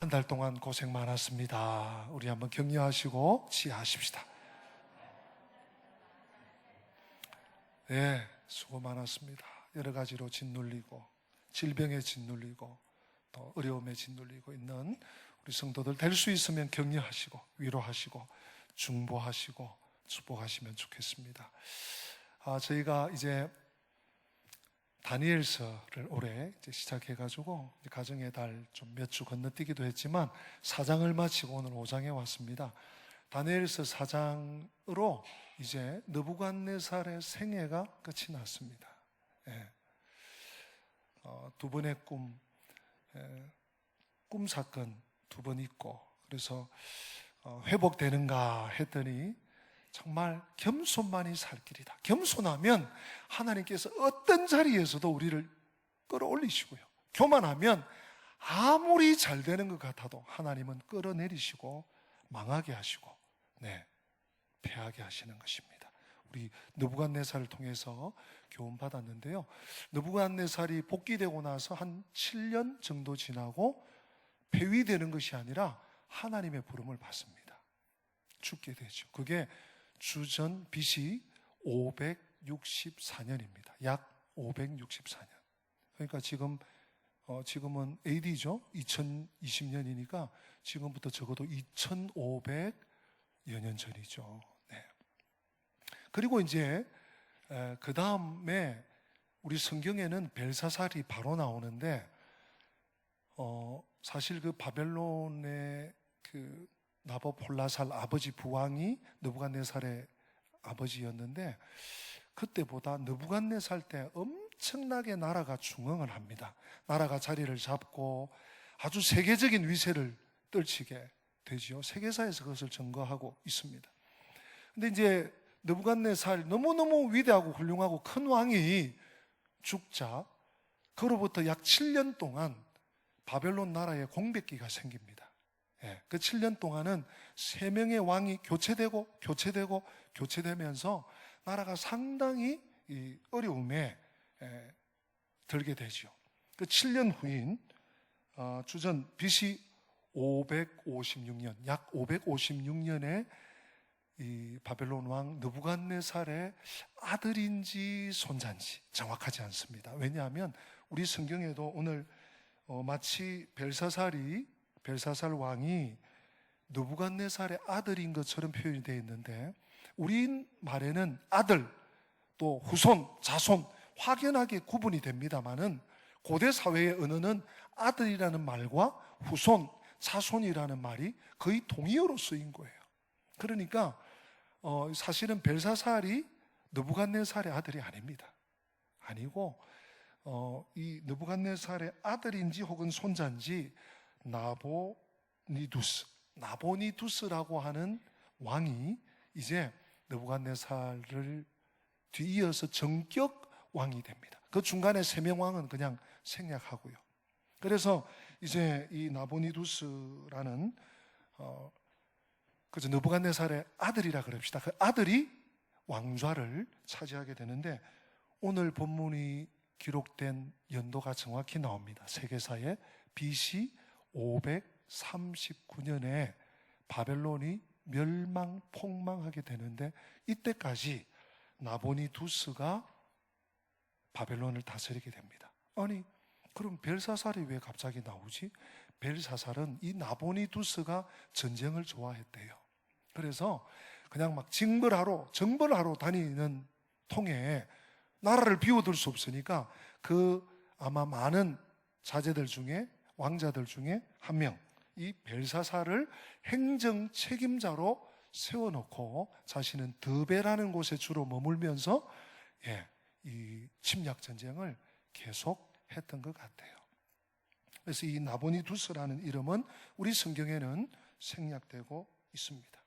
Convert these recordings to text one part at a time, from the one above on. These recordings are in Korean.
한 달 동안 고생 많았습니다. 우리 한번 격려하시고 지혜하십시다. 네, 수고 많았습니다. 여러 가지로 짓눌리고 질병에 짓눌리고 또 어려움에 짓눌리고 있는 우리 성도들 될 수 있으면 격려하시고 위로하시고 중보하시고 축복하시면 좋겠습니다. 저희가 이제 다니엘서를 올해 이제 시작해가지고 가정의 달 좀 몇 주 건너뛰기도 했지만 4장을 마치고 오늘 5장에 왔습니다. 다니엘서 4장으로 이제 느부갓네살의 생애가 끝이 났습니다. 예. 두 번의 꿈 사건 두 번 있고, 그래서 회복되는가 했더니 정말 겸손만이 살 길이다. 겸손하면 하나님께서 어떤 자리에서도 우리를 끌어올리시고요. 교만하면 아무리 잘 되는 것 같아도 하나님은 끌어내리시고 망하게 하시고 패하게 하시는 것입니다. 우리 느부갓네살을 통해서 교훈 받았는데요. 느부갓네살이 복귀되고 나서 한 7년 정도 지나고 폐위되는 것이 아니라 하나님의 부름을 받습니다. 죽게 되죠. 그게 주전 BC 564년입니다. 약 564년. 그러니까 지금은 AD죠. 2020년이니까 지금부터 적어도 2500여 년 전이죠. 네. 그리고 이제 그 다음에 우리 성경에는 벨사살이 바로 나오는데 사실 그 바벨론의 그 나보폴라살 아버지 부왕이 느부갓네살의 아버지였는데 그때보다 느부갓네살 때 엄청나게 나라가 중흥을 합니다. 나라가 자리를 잡고 아주 세계적인 위세를 떨치게 되지요. 세계사에서 그것을 증거하고 있습니다. 근데 이제 느부갓네살 너무너무 위대하고 훌륭하고 큰 왕이 죽자 그로부터 약 7년 동안 바벨론 나라에 공백기가 생깁니다. 그 7년 동안은 3명의 왕이 교체되면서 나라가 상당히 이 어려움에 들게 되죠. 그 7년 후인 주전 BC 556년, 약 556년에 이 바벨론 왕 느부갓네살의 아들인지 손자인지 정확하지 않습니다. 왜냐하면 우리 성경에도 오늘 마치 벨사살 왕이 느부갓네살의 아들인 것처럼 표현이 되어 있는데 우리 말에는 아들 또 후손, 자손 확연하게 구분이 됩니다마는 고대 사회의 언어는 아들이라는 말과 후손, 자손이라는 말이 거의 동의어로 쓰인 거예요. 그러니까 사실은 벨사살이 느부갓네살의 아들이 아닙니다. 아니고 이 느부갓네살의 아들인지 혹은 손자인지 나보니두스라고 하는 왕이 이제 느부갓네살을 뒤이어서 정격 왕이 됩니다. 그 중간에 3명 왕은 그냥 생략하고요. 그래서 이제 이 나보니두스라는 그저 느부갓네살의 아들이라 그럽시다. 그 아들이 왕좌를 차지하게 되는데 오늘 본문이 기록된 연도가 정확히 나옵니다. 세계사에 BC 539년에 바벨론이 폭망하게 되는데 이때까지 나보니두스가 바벨론을 다스리게 됩니다. 아니 그럼 벨사살이 왜 갑자기 나오지? 벨사살은 이 나보니두스가 전쟁을 좋아했대요. 그래서 그냥 막 정벌하러 다니는 통에 나라를 비워둘 수 없으니까 아마 많은 자제들 중에 왕자들 중에 한 명, 이 벨사살을 행정 책임자로 세워놓고 자신은 드베라는 곳에 주로 머물면서 이 침략 전쟁을 계속 했던 것 같아요. 그래서 이 나보니두스라는 이름은 우리 성경에는 생략되고 있습니다.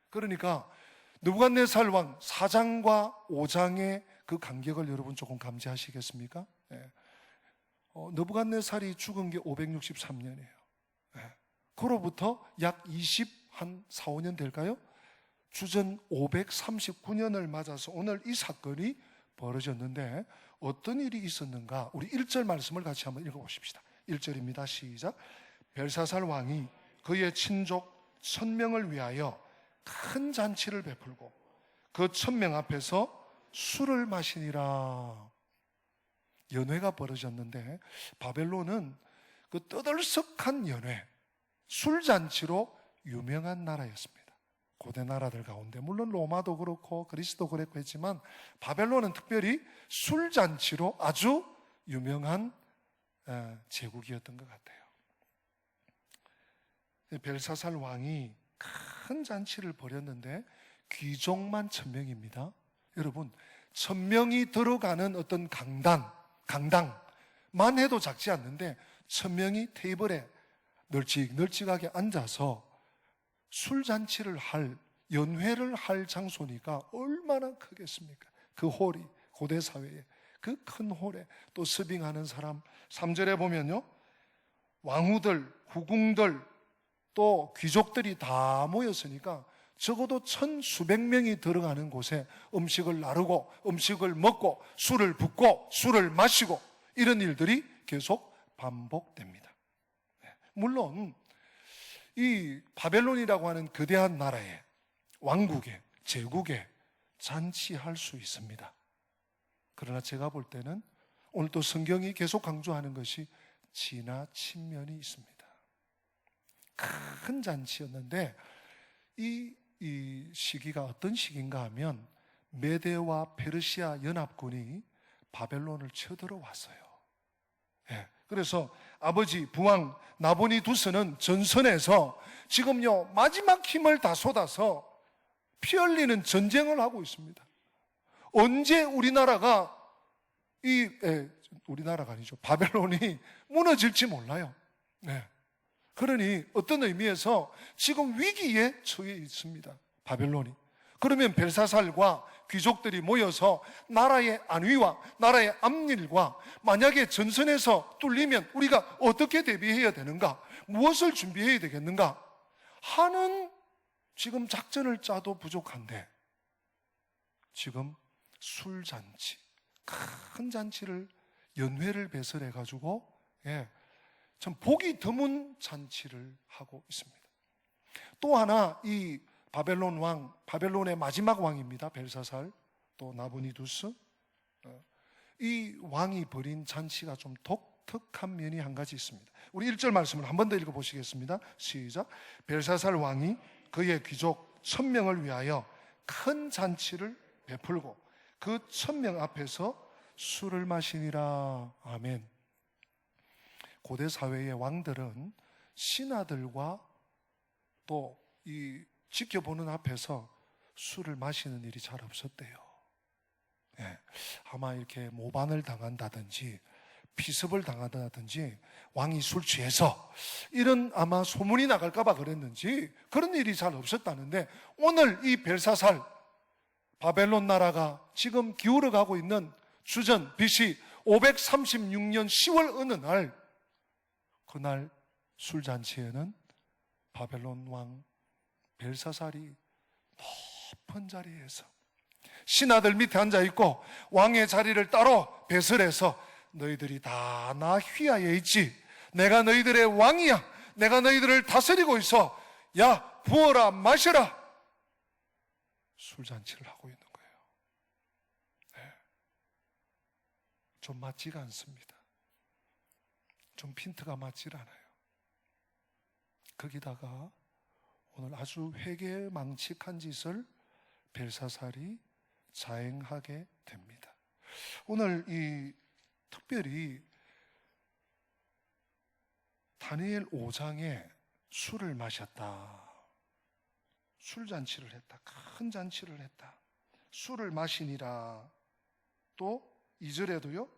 그러니까 느부갓네살 왕 4장과 5장의 그 간격을 여러분 조금 감지하시겠습니까? 느부갓네살이 죽은 게 563년이에요. 그로부터 약 4, 5년 될까요? 주전 539년을 맞아서 오늘 이 사건이 벌어졌는데 어떤 일이 있었는가? 우리 1절 말씀을 같이 한번 읽어보십시다. 1절입니다. 시작. 벨사살 왕이 그의 친족 1000명을 위하여 큰 잔치를 베풀고 그 1000명 앞에서 술을 마시니라. 연회가 벌어졌는데 바벨론은 그 떠들썩한 연회, 술잔치로 유명한 나라였습니다. 고대 나라들 가운데 물론 로마도 그렇고 그리스도 그랬고 했지만 바벨론은 특별히 술잔치로 아주 유명한 제국이었던 것 같아요. 벨사살 왕이 큰 잔치를 벌였는데 귀족만 1000명입니다. 여러분, 1000명이 들어가는 어떤 강당만 해도 작지 않는데 1000명이 테이블에 널찍널찍하게 앉아서 술잔치를 할, 연회를 할 장소니까 얼마나 크겠습니까? 그 홀이, 고대 사회에 그 큰 홀에 또 서빙하는 사람, 3절에 보면요, 왕후들, 후궁들, 또 귀족들이 다 모였으니까 적어도 1000수백 명이 들어가는 곳에 음식을 나르고 음식을 먹고 술을 붓고 술을 마시고 이런 일들이 계속 반복됩니다. 물론 이 바벨론이라고 하는 거대한 나라에, 왕국에, 제국에 잔치할 수 있습니다. 그러나 제가 볼 때는 오늘 또 성경이 계속 강조하는 것이 지나친 면이 있습니다. 큰 잔치였는데 이 시기가 어떤 시기인가 하면 메대와 페르시아 연합군이 바벨론을 쳐들어왔어요. 그래서 아버지 부왕 나보니두스는 전선에서 지금요 마지막 힘을 다 쏟아서 피 흘리는 전쟁을 하고 있습니다. 언제 우리나라가 우리나라가 아니죠, 바벨론이 무너질지 몰라요. 그러니 어떤 의미에서 지금 위기에 처해 있습니다, 바벨론이. 그러면 벨사살과 귀족들이 모여서 나라의 안위와 나라의 앞일과 만약에 전선에서 뚫리면 우리가 어떻게 대비해야 되는가, 무엇을 준비해야 되겠는가 하는 지금 작전을 짜도 부족한데 지금 술잔치, 큰 잔치를, 연회를 배설해가지고 참 보기 드문 잔치를 하고 있습니다. 또 하나 이 바벨론 왕, 바벨론의 마지막 왕입니다. 벨사살, 또 나보니두스. 이 왕이 벌인 잔치가 좀 독특한 면이 한 가지 있습니다. 우리 1절 말씀을 한 번 더 읽어보시겠습니다. 시작. 벨사살 왕이 그의 귀족 1000명을 위하여 큰 잔치를 베풀고 그 1000명 앞에서 술을 마시니라. 아멘. 고대 사회의 왕들은 신하들과 또 이 지켜보는 앞에서 술을 마시는 일이 잘 없었대요. 아마 이렇게 모반을 당한다든지 피습을 당한다든지 왕이 술 취해서 이런 아마 소문이 나갈까 봐 그랬는지 그런 일이 잘 없었다는데, 오늘 이 벨사살, 바벨론 나라가 지금 기울어가고 있는 주전 BC 536년 10월 어느 날, 그날 술잔치에는 바벨론 왕 벨사살이 높은 자리에서 신하들 밑에 앉아있고 왕의 자리를 따로 배설해서 너희들이 다 나 휘하에 있지, 내가 너희들의 왕이야, 내가 너희들을 다스리고 있어, 야 부어라 마셔라, 술잔치를 하고 있는 거예요. 좀 맞지가 않습니다. 좀 핀트가 맞질 않아요. 거기다가 오늘 아주 회개망측한 짓을 벨사살이 자행하게 됩니다. 오늘 이 특별히 다니엘 5장에 술을 마셨다, 술잔치를 했다, 큰 잔치를 했다, 술을 마시니라. 또 2절에도요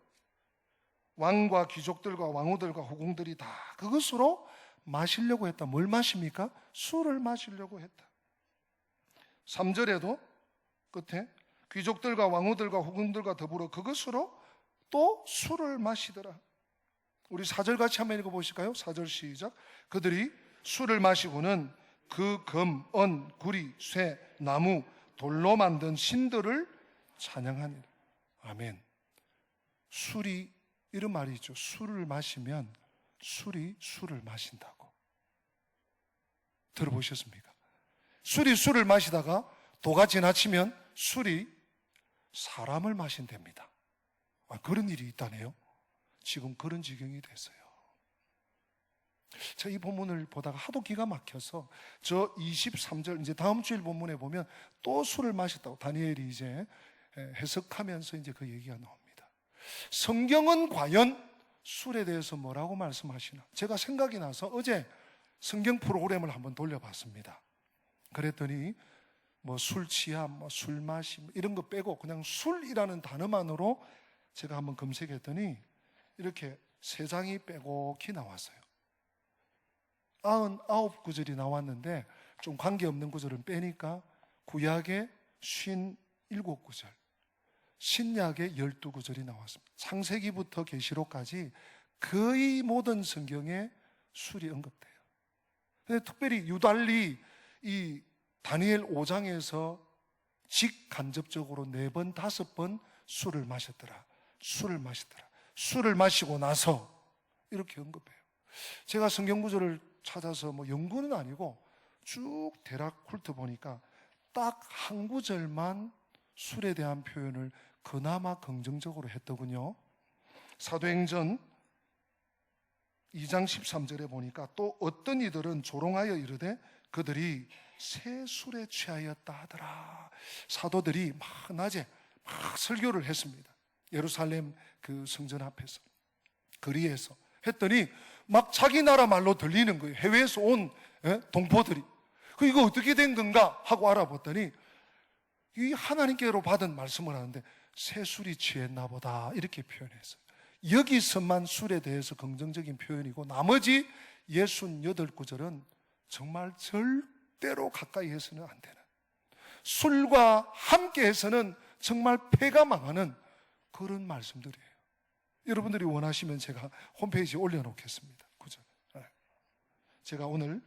왕과 귀족들과 왕후들과 후궁들이 다 그것으로 마시려고 했다. 뭘 마십니까? 술을 마시려고 했다. 3절에도 끝에 귀족들과 왕후들과 후궁들과 더불어 그것으로 또 술을 마시더라. 우리 4절 같이 한번 읽어보실까요? 4절 시작. 그들이 술을 마시고는 그 금, 은, 구리, 쇠, 나무, 돌로 만든 신들을 찬양하니라. 아멘. 술이 이런 말이 있죠. 술을 마시면 술이 술을 마신다고. 들어보셨습니까? 술이 술을 마시다가 도가 지나치면 술이 사람을 마신답니다. 그런 일이 있다네요. 지금 그런 지경이 됐어요. 제가 이 본문을 보다가 하도 기가 막혀서 저 23절 이제 다음 주일 본문에 보면 또 술을 마셨다고 다니엘이 이제 해석하면서 이제 그 얘기가 나옵니다. 성경은 과연 술에 대해서 뭐라고 말씀하시나? 제가 생각이 나서 어제 성경 프로그램을 한번 돌려봤습니다. 그랬더니 뭐 술 취함, 뭐 술 마심 이런 거 빼고 그냥 술이라는 단어만으로 제가 한번 검색했더니 이렇게 3장이 빼곡히 나왔어요. 99구절이 나왔는데 좀 관계없는 구절은 빼니까 구약의 57구절, 신약의 12구절이 나왔습니다. 창세기부터 계시록까지 거의 모든 성경에 술이 언급돼요. 근데 특별히 유달리 이 다니엘 5장에서 직간접적으로 4번, 5번 술을 마셨더라. 술을 마시고 나서 이렇게 언급해요. 제가 성경 구절을 찾아서 뭐 연구는 아니고 쭉 대략 훑어보니까 딱 한 구절만 술에 대한 표현을 그나마 긍정적으로 했더군요. 사도행전 2장 13절에 보니까 또 어떤 이들은 조롱하여 이르되 그들이 새 술에 취하였다 하더라. 사도들이 막 낮에 막 설교를 했습니다. 예루살렘 그 성전 앞에서, 거리에서 했더니 막 자기 나라 말로 들리는 거예요. 해외에서 온 동포들이. 이거 어떻게 된 건가 하고 알아봤더니 이 하나님께로 받은 말씀을 하는데 새 술이 취했나 보다 이렇게 표현했어요. 여기서만 술에 대해서 긍정적인 표현이고 나머지 68구절은 정말 절대로 가까이 해서는 안 되는, 술과 함께 해서는 정말 폐가 망하는 그런 말씀들이에요. 여러분들이 원하시면 제가 홈페이지에 올려놓겠습니다. 그죠? 제가 오늘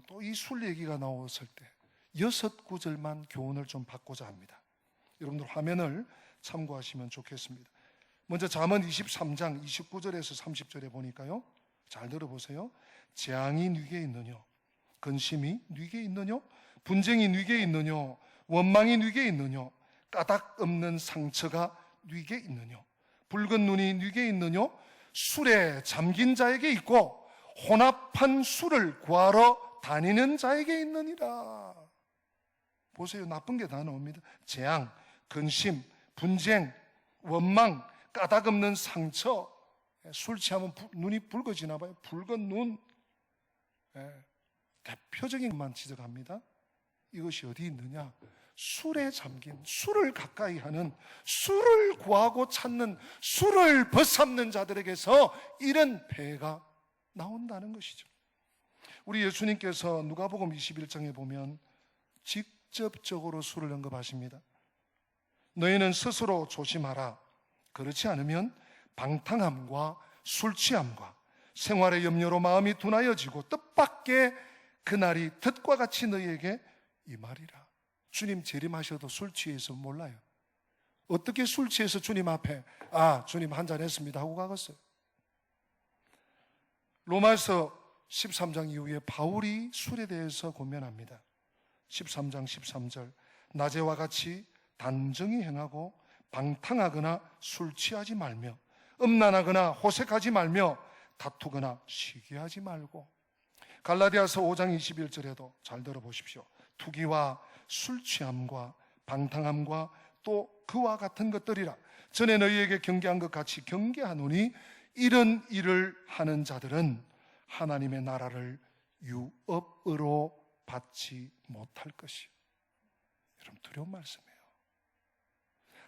또 이 술 얘기가 나왔을 때 6구절만 교훈을 좀 받고자 합니다. 여러분들 화면을 참고하시면 좋겠습니다. 먼저 잠언 23장 29절에서 30절에 보니까요, 잘 들어보세요. 재앙이 네게 있느뇨? 근심이 네게 있느뇨? 분쟁이 네게 있느뇨? 원망이 네게 있느뇨? 까닭 없는 상처가 네게 있느뇨? 붉은 눈이 네게 있느뇨? 술에 잠긴 자에게 있고 혼합한 술을 구하러 다니는 자에게 있느니라. 보세요. 나쁜 게 다 나옵니다. 재앙, 근심, 분쟁, 원망, 까닭 없는 상처. 술 취하면 눈이 붉어지나 봐요. 붉은 눈. 대표적인 것만 지적합니다. 이것이 어디 있느냐? 술에 잠긴, 술을 가까이 하는, 술을 구하고 찾는, 술을 벗삼는 자들에게서 이런 폐해가 나온다는 것이죠. 우리 예수님께서 누가복음 21장에 보면 직접적으로 술을 언급하십니다. 너희는 스스로 조심하라. 그렇지 않으면 방탕함과 술 취함과 생활의 염려로 마음이 둔하여지고 뜻밖의 그날이 덫과 같이 너희에게 임하리라. 주님 재림하셔도 술 취해서 몰라요. 어떻게 술 취해서 주님 앞에 주님 한잔 했습니다 하고 가겠어요? 로마서 13장 이후에 바울이 술에 대해서 권면합니다. 13장 13절 낮에와 같이 단정히 행하고 방탕하거나 술 취하지 말며 음란하거나 호색하지 말며 다투거나 시기하지 말고. 갈라디아서 5장 21절에도 잘 들어보십시오. 투기와 술 취함과 방탕함과 또 그와 같은 것들이라 전에 너희에게 경계한 것 같이 경계하노니 이런 일을 하는 자들은 하나님의 나라를 유업으로 받지 못할 것이요. 여러분 두려운 말씀이에요.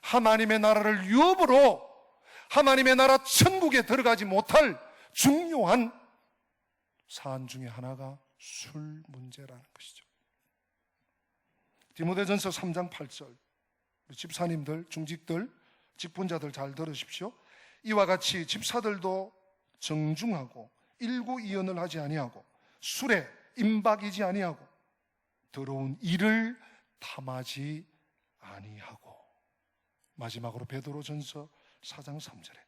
하나님의 나라를 유업으로, 하나님의 나라 천국에 들어가지 못할 중요한 사안 중에 하나가 술 문제라는 것이죠. 디모데전서 3장 8절 집사님들, 중직들, 직분자들 잘 들으십시오. 이와 같이 집사들도 정중하고 일구이연을 하지 아니하고 술에 임박이지 아니하고 더러운 일을 탐하지 아니하고. 마지막으로 베드로전서 4장 3절에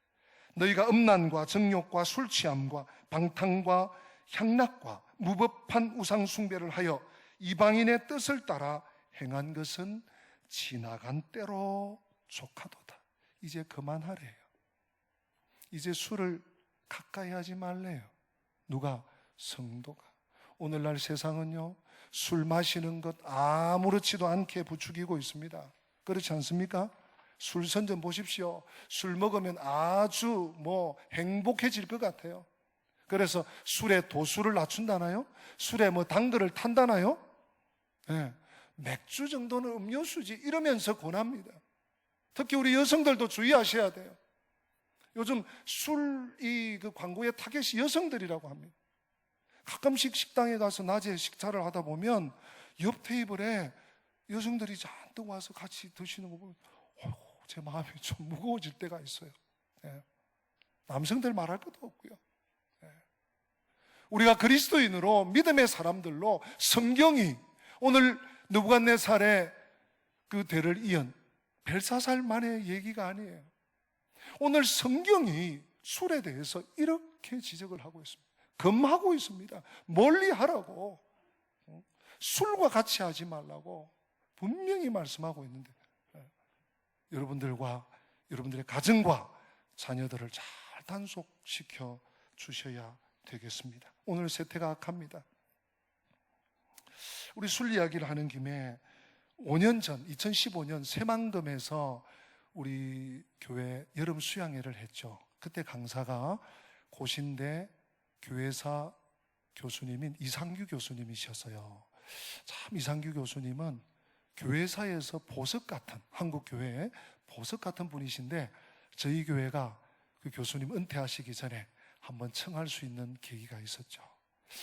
너희가 음란과 정욕과 술 취함과 방탕과 향락과 무법한 우상 숭배를 하여 이방인의 뜻을 따라 행한 것은 지나간 때로 족하도다. 이제 그만하래요. 이제 술을 가까이 하지 말래요. 누가? 성도가. 오늘날 세상은요, 술 마시는 것 아무렇지도 않게 부추기고 있습니다. 그렇지 않습니까? 술 선전 보십시오. 술 먹으면 아주 행복해질 것 같아요. 그래서 술에 도수를 낮춘다나요? 술에 당근을 탄다나요? 네. 맥주 정도는 음료수지 이러면서 권합니다. 특히 우리 여성들도 주의하셔야 돼요. 요즘 그 광고의 타겟이 여성들이라고 합니다. 가끔씩 식당에 가서 낮에 식사를 하다 보면 옆 테이블에 여성들이 잔뜩 와서 같이 드시는 거 보면 제 마음이 좀 무거워질 때가 있어요. 네. 남성들 말할 것도 없고요. 네. 우리가 그리스도인으로 믿음의 사람들로 성경이 오늘 느부갓네살의 그 대를 이은 벨사살만의 얘기가 아니에요. 오늘 성경이 술에 대해서 이렇게 지적을 하고 있습니다. 금하고 있습니다. 멀리 하라고. 술과 같이 하지 말라고 분명히 말씀하고 있는데 여러분들과 여러분들의 가정과 자녀들을 잘 단속시켜 주셔야 되겠습니다. 오늘 세태가 악합니다. 우리 술 이야기를 하는 김에 5년 전 2015년 새만금에서 우리 교회 여름 수양회를 했죠. 그때 강사가 고신대 교회사 교수님인 이상규 교수님이셨어요. 참 이상규 교수님은 교회사에서 보석 같은, 한국 교회의 보석 같은 분이신데 저희 교회가 그 교수님 은퇴하시기 전에 한번 청할 수 있는 계기가 있었죠.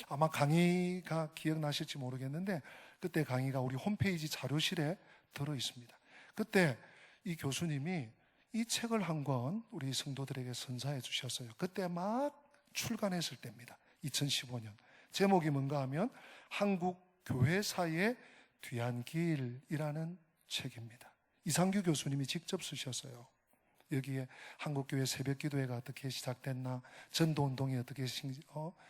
아마 강의가 기억나실지 모르겠는데 그때 강의가 우리 홈페이지 자료실에 들어 있습니다. 그때 이 교수님이 이 책을 한 권 우리 성도들에게 선사해 주셨어요. 그때 막 출간했을 때입니다. 2015년. 제목이 뭔가 하면 한국 교회사의 뒤안길이라는 책입니다. 이상규 교수님이 직접 쓰셨어요. 여기에 한국교회 새벽기도회가 어떻게 시작됐나, 전도운동이 어떻게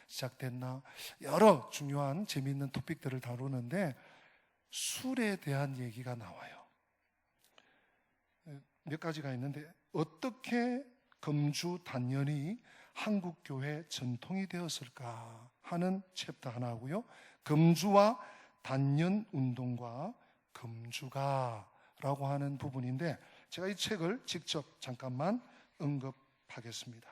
시작됐나, 여러 중요한 재미있는 토픽들을 다루는데 술에 대한 얘기가 나와요. 몇 가지가 있는데 어떻게 금주 단연이 한국교회 전통이 되었을까 하는 챕터 하나고요. 금주와 단연 운동과 금주가 라고 하는 부분인데 제가 이 책을 직접 잠깐만 언급하겠습니다.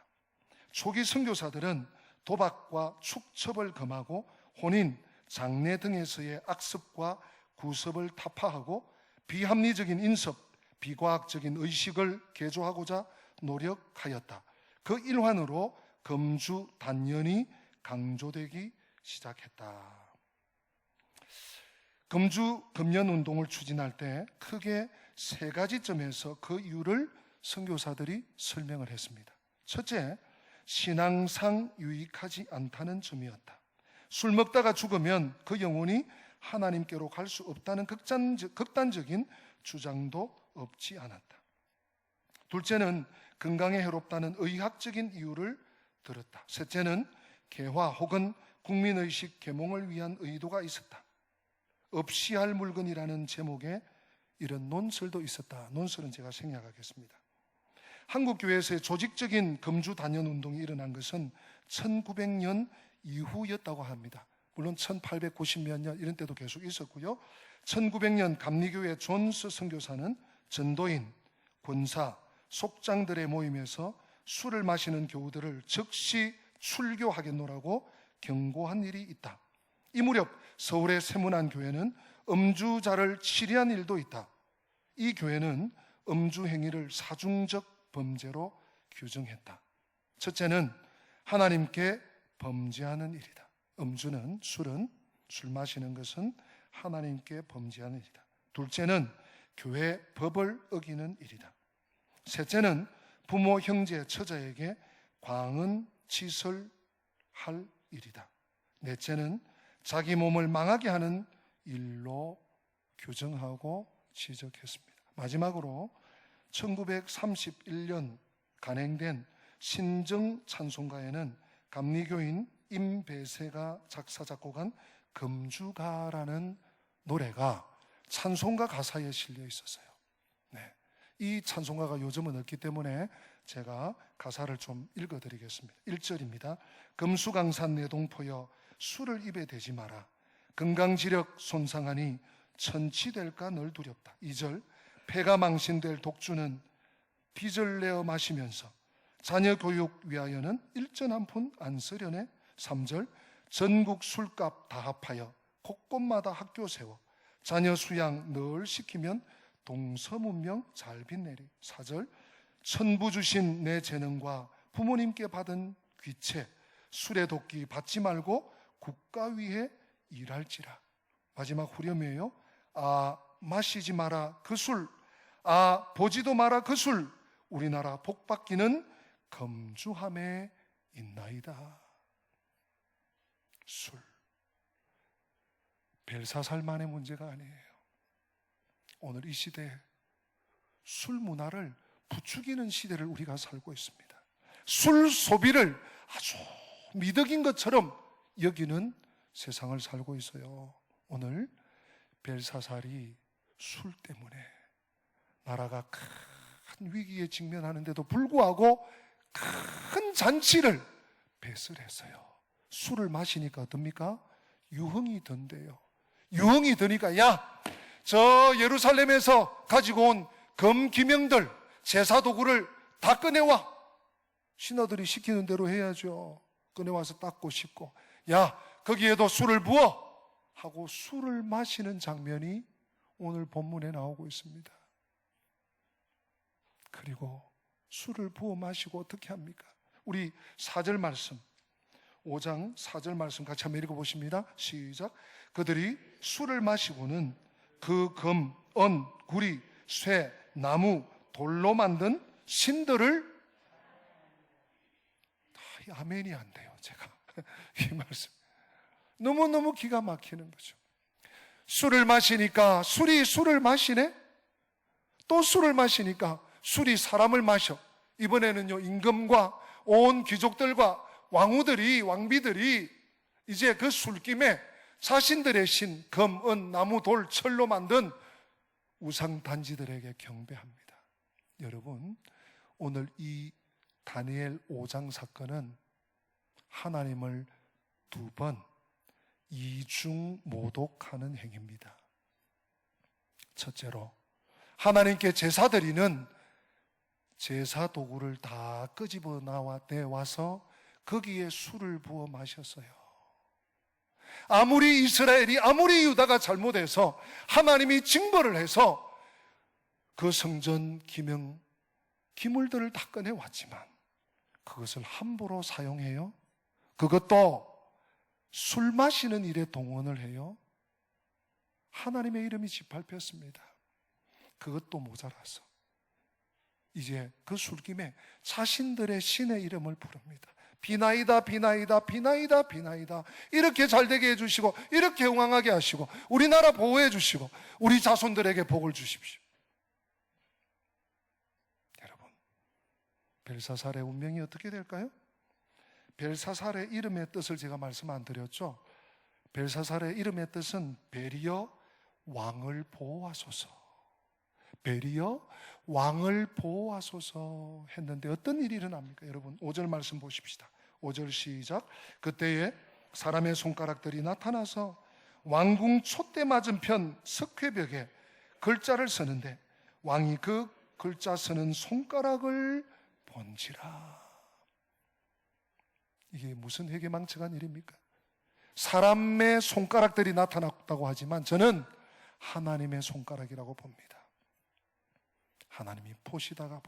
초기 선교사들은 도박과 축첩을 금하고 혼인, 장례 등에서의 악습과 구습을 타파하고 비합리적인 인섭, 비과학적인 의식을 개조하고자 노력하였다. 그 일환으로 금주 단연이 강조되기 시작했다. 금주 금연 운동을 추진할 때 크게 세 가지 점에서 그 이유를 선교사들이 설명을 했습니다. 첫째, 신앙상 유익하지 않다는 점이었다. 술 먹다가 죽으면 그 영혼이 하나님께로 갈 수 없다는 극단적인 주장도 없지 않았다. 둘째는 건강에 해롭다는 의학적인 이유를 들었다. 셋째는 개화 혹은 국민의식 계몽을 위한 의도가 있었다. 없이 할 물건이라는 제목의 이런 논설도 있었다. 논설은 제가 생략하겠습니다. 한국교회에서의 조직적인 금주 단연 운동이 일어난 것은 1900년 이후였다고 합니다. 물론 1890몇 년 이런 때도 계속 있었고요. 1900년 감리교회 존스 선교사는 전도인, 권사, 속장들의 모임에서 술을 마시는 교우들을 즉시 출교하겠노라고 경고한 일이 있다. 이 무렵 서울의 세문안 교회는 음주자를 치리한 일도 있다. 이 교회는 음주 행위를 사중적 범죄로 규정했다. 첫째는 하나님께 범죄하는 일이다. 음주는 술 마시는 것은 하나님께 범죄하는 일이다. 둘째는 교회 법을 어기는 일이다. 셋째는 부모, 형제, 처자에게 광은 짓을 할 일이다. 넷째는 자기 몸을 망하게 하는 일로 규정하고 지적했습니다. 마지막으로 1931년 간행된 신정 찬송가에는 감리교인 임배세가 작사 작곡한 금주가라는 노래가 찬송가 가사에 실려 있었어요. 네. 이 찬송가가 요즘은 없기 때문에 제가 가사를 좀 읽어드리겠습니다. 1절입니다. 금수강산 내동포여 술을 입에 대지 마라. 건강지력 손상하니 천치될까 널 두렵다. 2절. 폐가 망신될 독주는 빚을 내어 마시면서 자녀 교육 위하여는 일전 한 푼 안 쓰려네. 3절. 전국 술값 다 합하여 곳곳마다 학교 세워 자녀 수양 늘 시키면 동서문명 잘 빛내리. 4절. 천부 주신 내 재능과 부모님께 받은 귀체 술에 돕기 받지 말고 국가 위해 일할지라. 마지막 후렴이에요. 아 마시지 마라 그 술, 아 보지도 마라 그 술, 우리나라 복받기는 검주함에 있나이다. 술, 벨사살만의 문제가 아니에요. 오늘 이 시대에 술 문화를 부추기는 시대를 우리가 살고 있습니다. 술 소비를 아주 미덕인 것처럼 여기는 세상을 살고 있어요. 오늘 벨사살이 술 때문에 나라가 큰 위기에 직면하는데도 불구하고 큰 잔치를 배설했어요. 술을 마시니까 어떻습니까? 유흥이 든대요. 유흥이 드니까 야, 저 예루살렘에서 가지고 온 금기명들 제사 도구를 다 꺼내와. 신하들이 시키는 대로 해야죠. 꺼내와서 닦고 씻고, 야 거기에도 술을 부어 하고 술을 마시는 장면이 오늘 본문에 나오고 있습니다. 그리고 술을 부어 마시고 어떻게 합니까? 우리 4절 말씀, 5장 4절 말씀 같이 한번 읽어보십니다. 시작. 그들이 술을 마시고는 그 금, 은, 구리, 쇠, 나무, 돌로 만든 신들을 아멘이 안 돼요. 제가 이 말씀 너무너무 기가 막히는 거죠. 술을 마시니까 술이 술을 마시네. 또 술을 마시니까 술이 사람을 마셔. 이번에는요 임금과 온 귀족들과 왕비들이 이제 그 술김에 자신들의 신, 금, 은, 나무, 돌, 철로 만든 우상 단지들에게 경배합니다. 여러분, 오늘 이 다니엘 5장 사건은 하나님을 두 번 이중 모독하는 행위입니다. 첫째로 하나님께 제사 드리는 제사 도구를 다 끄집어 내와서 거기에 술을 부어 마셨어요. 아무리 이스라엘이, 아무리 유다가 잘못해서 하나님이 징벌을 해서 그 성전 기물들을 다 꺼내왔지만 그것을 함부로 사용해요. 그것도 술 마시는 일에 동원을 해요. 하나님의 이름이 짓밟혔습니다. 그것도 모자라서 이제 그 술김에 자신들의 신의 이름을 부릅니다. 비나이다 비나이다 비나이다 비나이다. 이렇게 잘되게 해주시고 이렇게 흥왕하게 하시고 우리나라 보호해 주시고 우리 자손들에게 복을 주십시오. 여러분, 벨사살의 운명이 어떻게 될까요? 벨사살의 이름의 뜻을 제가 말씀 안 드렸죠. 벨사살의 이름의 뜻은 베리어 왕을 보호하소서. 베리어 왕을 보호하소서 했는데 어떤 일이 일어납니까? 여러분 5절 말씀 보십시다. 5절 시작. 그때에 사람의 손가락들이 나타나서 왕궁 촛대 맞은편 석회벽에 글자를 쓰는데 왕이 그 글자 쓰는 손가락을 본지라. 이게 무슨 회개망측한 일입니까? 사람의 손가락들이 나타났다고 하지만 저는 하나님의 손가락이라고 봅니다. 하나님이 보시다가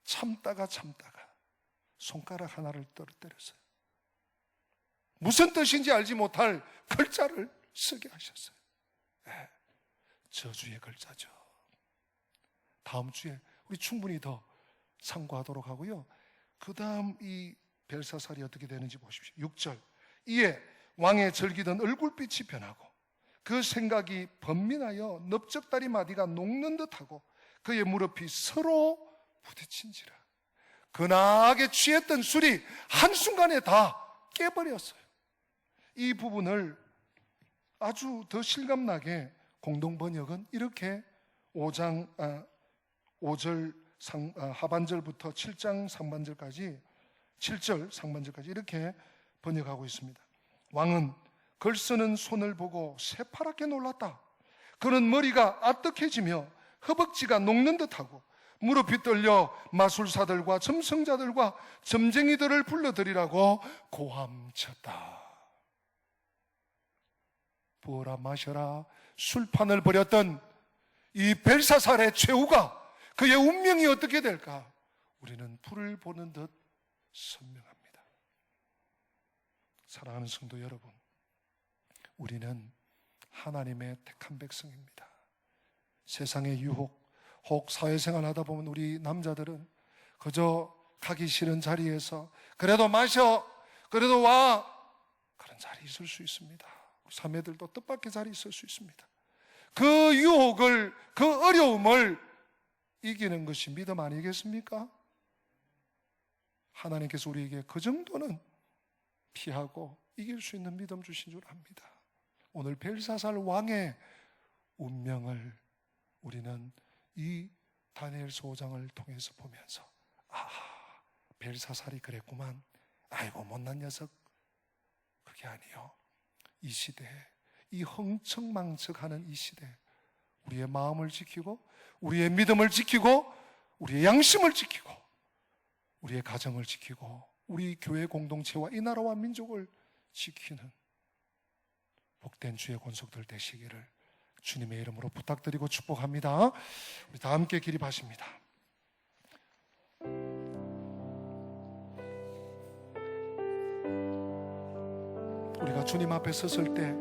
참다가 손가락 하나를 떨어뜨렸어요. 무슨 뜻인지 알지 못할 글자를 쓰게 하셨어요. 네, 저주의 글자죠. 다음 주에 우리 충분히 더 참고하도록 하고요. 그 다음 이 벨사살이 어떻게 되는지 보십시오. 6절. 이에 왕의 즐기던 얼굴빛이 변하고 그 생각이 번민하여 넓적다리 마디가 녹는 듯하고 그의 무릎이 서로 부딪힌지라. 근하게 취했던 술이 한순간에 다 깨버렸어요. 이 부분을 아주 더 실감나게 공동 번역은 이렇게 5절 하반절부터 7장 상반절까지 7절 상반절까지 이렇게 번역하고 있습니다. 왕은 글 쓰는 손을 보고 새파랗게 놀랐다. 그는 머리가 아뜩해지며 허벅지가 녹는 듯하고 무릎이 떨려 마술사들과 점성자들과 점쟁이들을 불러들이라고 고함쳤다. 부어라 마셔라 술판을 벌였던 이 벨사살의 최후가, 그의 운명이 어떻게 될까? 우리는 불을 보는 듯 선명합니다. 사랑하는 성도 여러분, 우리는 하나님의 택한 백성입니다. 세상의 유혹, 혹 사회생활 하다 보면 우리 남자들은 그저 가기 싫은 자리에서 그래도 마셔, 그래도 와, 그런 자리 있을 수 있습니다. 자매들도 뜻밖의 자리 있을 수 있습니다. 그 유혹을, 그 어려움을 이기는 것이 믿음 아니겠습니까? 하나님께서 우리에게 그 정도는 피하고 이길 수 있는 믿음 주신 줄 압니다. 오늘 벨사살 왕의 운명을 우리는 이 다니엘서 5장을 통해서 보면서 벨사살이 그랬구만, 아이고 못난 녀석. 그게 아니요, 이 시대에, 이 흥청망청하는 이 시대에 우리의 마음을 지키고 우리의 믿음을 지키고 우리의 양심을 지키고 우리의 가정을 지키고 우리 교회 공동체와 이 나라와 민족을 지키는 복된 주의 권속들 되시기를 주님의 이름으로 부탁드리고 축복합니다. 우리 다 함께 기립하십니다. 우리가 주님 앞에 섰을 때,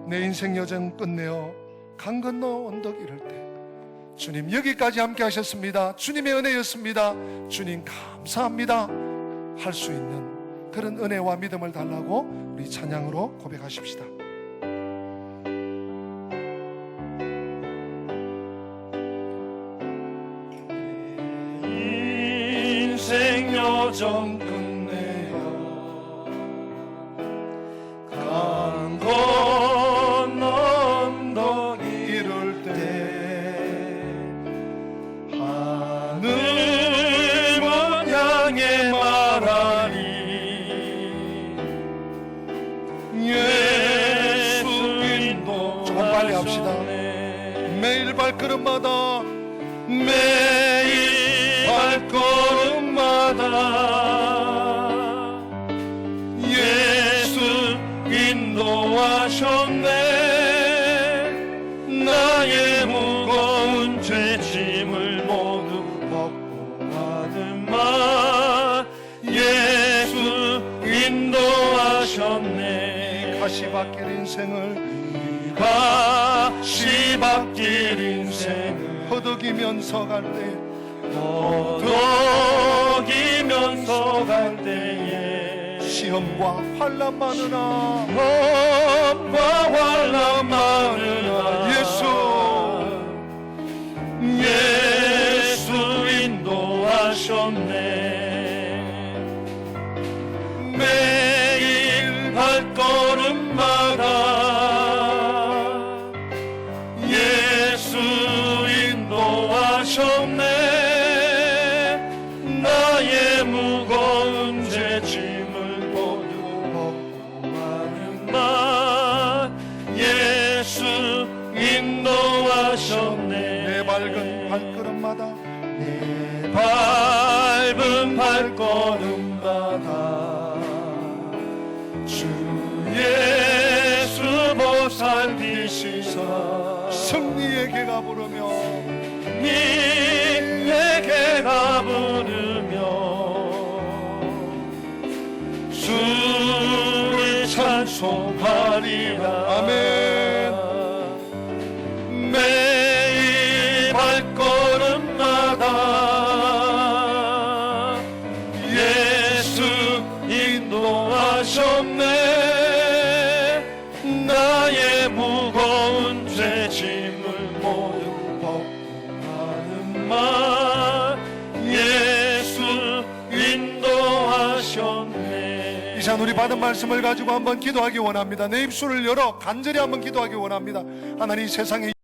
내 인생 여정 끝내어 강 건너 언덕 이를 때 주님 여기까지 함께 하셨습니다. 주님의 은혜였습니다. 주님 감사합니다 할 수 있는 그런 은혜와 믿음을 달라고 우리 찬양으로 고백하십시다. 인생 여정 끝내어 강 건너 언덕 이룰 때 하늘문 향해 말하리 예수 인도. 조금 빨리 합시다. 매일 발걸음마다 매일 발걸음마다 예수 인도하셨네. 나의 무거운 죄짐을 모두 벗고 가는 말 예수 인도하셨네. 가시밭길 인생을 가시밭길 인생을 허덕이면서 갈 때, 허덕이면서 갈 때에 시험과 환난 많으나 시험과 환난 많으나 예수 인도하셨네. 매일 발걸음마다 예수 인도하셨네. 나의 무거운 죄짐을 모두 벗고 가는 날 예수 인도하셨네. 내 밝은 발걸음마다, 내 밟은 발걸음마다 주 예수 보살피시사 승리의 개가 부르며 내게가 부르며 주를 찬송하리라. 아멘. 매일 발걸음마다 예수 인도하셨네. 나의 무거운 죄짐을 모두 벗고 가는 말 예수 인도하셨네. 이 시간 우리 받은 말씀을 가지고 한번 기도하기 원합니다. 내 입술을 열어 간절히 한번 기도하기 원합니다. 하나님, 세상에